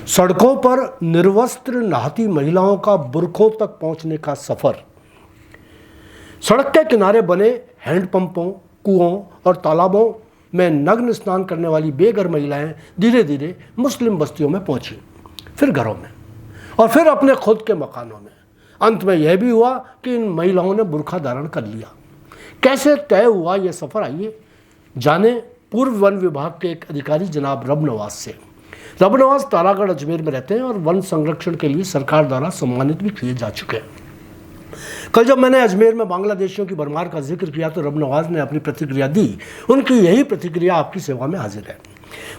सड़कों पर निर्वस्त्र नहाती महिलाओं का बुरखों तक पहुंचने का सफर। सड़क के किनारे बने हैंडपंपों, कुओं और तालाबों में नग्न स्नान करने वाली बेघर महिलाएं धीरे धीरे मुस्लिम बस्तियों में पहुंची, फिर घरों में और फिर अपने खुद के मकानों में। अंत में यह भी हुआ कि इन महिलाओं ने बुर्खा धारण कर लिया। कैसे तय हुआ यह सफर, आइए जाने पूर्व वन विभाग के एक अधिकारी जनाब रब नवाज से। रब नवाज तारागढ़ अजमेर में रहते हैं और वन संरक्षण के लिए सरकार द्वारा सम्मानित भी किए जा चुके हैं। कल जब मैंने अजमेर में बांग्लादेशियों की भरमार का जिक्र किया तो रब नवाज ने अपनी प्रतिक्रिया दी। उनकी यही प्रतिक्रिया आपकी सेवा में हाजिर है।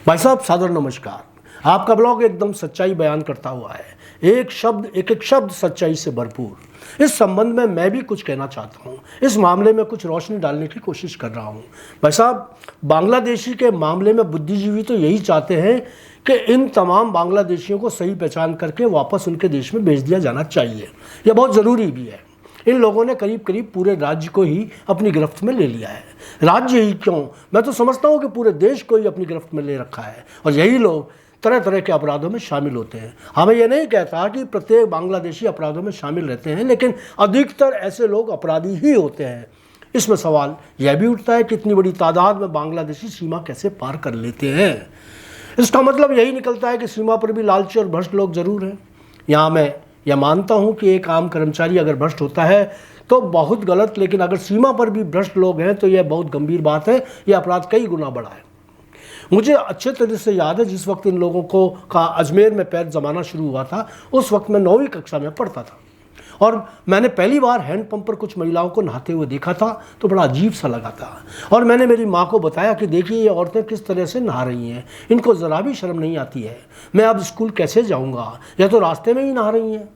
भाई साहब, सादर नमस्कार। आपका ब्लॉग एकदम सच्चाई बयान करता हुआ है, एक एक शब्द सच्चाई से भरपूर। इस संबंध में मैं भी कुछ कहना चाहता हूँ, इस मामले में कुछ रोशनी डालने की कोशिश कर रहा हूँ। भाई साहब, बांग्लादेशी के मामले में बुद्धिजीवी तो यही चाहते हैं कि इन तमाम बांग्लादेशियों को सही पहचान करके वापस उनके देश में भेज दिया जाना चाहिए। यह बहुत ज़रूरी भी है। इन लोगों ने करीब करीब पूरे राज्य को ही अपनी गिरफ्त में ले लिया है। राज्य ही क्यों, मैं तो समझता हूँ कि पूरे देश को ही अपनी गिरफ्त में ले रखा है और यही लोग तरह तरह के अपराधों में शामिल होते हैं। हमें यह नहीं कहता कि प्रत्येक बांग्लादेशी अपराधों में शामिल रहते हैं, लेकिन अधिकतर ऐसे लोग अपराधी ही होते हैं। इसमें सवाल यह भी उठता है कि इतनी बड़ी तादाद में बांग्लादेशी सीमा कैसे पार कर लेते हैं। इसका मतलब यही निकलता है कि सीमा पर भी लालची और भ्रष्ट लोग जरूर हैं। यहाँ मैं यह मानता हूँ कि एक आम कर्मचारी अगर भ्रष्ट होता है तो बहुत गलत, लेकिन अगर सीमा पर भी भ्रष्ट लोग हैं तो यह बहुत गंभीर बात है। यह अपराध कई गुना बढ़ा है। मुझे अच्छे तरह से याद है, जिस वक्त इन लोगों को का अजमेर में पैर जमाना शुरू हुआ था, उस वक्त मैं 9वीं कक्षा में पढ़ता था और मैंने पहली बार हैंडपंप पर कुछ महिलाओं को नहाते हुए देखा था तो बड़ा अजीब सा लगा था। और मैंने मेरी माँ को बताया कि देखिए ये औरतें किस तरह से नहा रही हैं, इनको ज़रा भी शर्म नहीं आती है। मैं अब स्कूल कैसे जाऊँगा, या तो रास्ते में ही नहा रही हैं।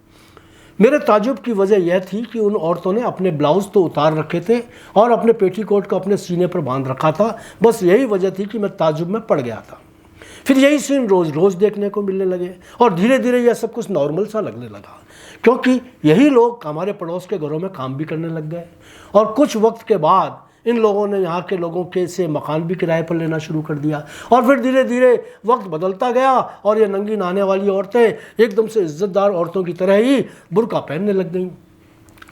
मेरे ताजुब की वजह यह थी कि उन औरतों ने अपने ब्लाउज़ तो उतार रखे थे और अपने पेटीकोट को अपने सीने पर बांध रखा था। बस यही वजह थी कि मैं ताजुब में पड़ गया था। फिर यही सीन रोज़ रोज़ देखने को मिलने लगे और धीरे धीरे यह सब कुछ नॉर्मल सा लगने लगा, क्योंकि यही लोग हमारे पड़ोस के घरों में काम भी करने लग गए। और कुछ वक्त के बाद इन लोगों ने यहाँ के लोगों के से मकान भी किराए पर लेना शुरू कर दिया और फिर धीरे धीरे वक्त बदलता गया और ये नंगी नहाने वाली औरतें एकदम से इज्जतदार औरतों की तरह ही बुर्का पहनने लग गईं,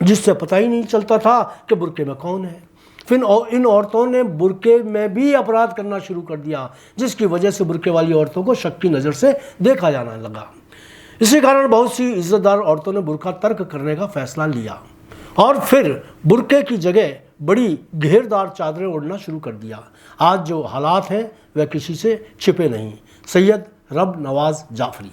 जिससे पता ही नहीं चलता था कि बुर्के में कौन है। फिर इन औरतों ने बुर्के में भी अपराध करना शुरू कर दिया, जिसकी वजह से बुर्के वाली औरतों को शक की नज़र से देखा जाने लगा। इसी कारण बहुत सी इज्जतदार औरतों ने बुर्का तर्क करने का फैसला लिया और फिर बुर्के की जगह बड़ी घेरदार चादरें ओढ़ना शुरू कर दिया। आज जो हालात हैं वह किसी से छिपे नहीं। सैयद रब नवाज जाफरी।